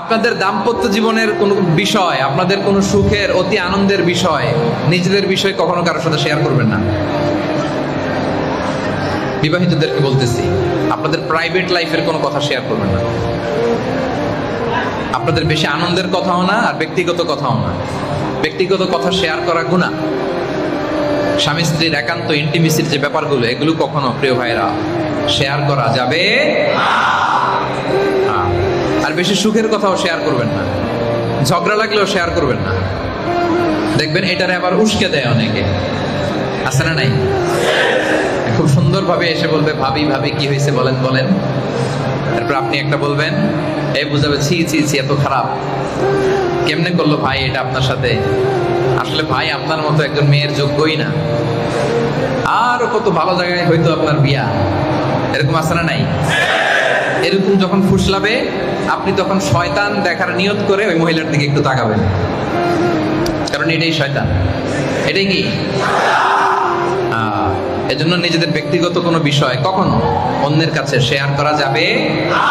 আপনাদের দাম্পত্য জীবনের কোনো বিষয়, আপনাদের কোনো সুখের অতি আনন্দের বিষয়, নিজেদের বিষয় কখনো কারোর সাথে শেয়ার করবেন না। বিবাহিতদেরকে বলতেছি, আপনাদের প্রাইভেট লাইফের কোনো কথা শেয়ার করবেন না। আপনাদের বেশি আনন্দের কথাও না, আর ব্যক্তিগত কথাও না। ব্যক্তিগত কথা শেয়ার করা গুনাহ। স্বামী স্ত্রীর একান্ত ইন্টিমেসির যে ব্যাপারগুলো, এগুলো কখনো প্রিয় ভাইরা শেয়ার করা যাবে না। আর বেশি সুখের কথাও শেয়ার করবেন না। ঝগড়া লাগলেও শেয়ার করবেন না। দেখবেন এটারে আবার উস্কে দেয় অনেকে, আছে না নাই? খুব সুন্দরভাবে এসে বলবে, ভাবি ভাবি কি হয়েছে বলেন বলেন। তারপর আপনি একটা বলবেন, এই বুঝাবে ছি ছি ছি এত খারাপ, কেমনে করলো ভাই এটা আপনার সাথে? আসলে ভাই আপনার মতো একজন মেয়ের যোগ্যই না, আরো কত ভালো জায়গায় হয়তো আপনার বিয়া। এরকম আছে না নাই? এরকম যখন ফুসলাবে, আপনি তখন শয়তান দেখার নিয়ত করে ওই মহিলার দিকে একটু তাকাবেন, কারণ এটাই শয়তান। এটাই কি? এজন্য নিজেদের ব্যক্তিগত কোনো বিষয় কখনো অন্যের কাছে শেয়ার করা যাবে না।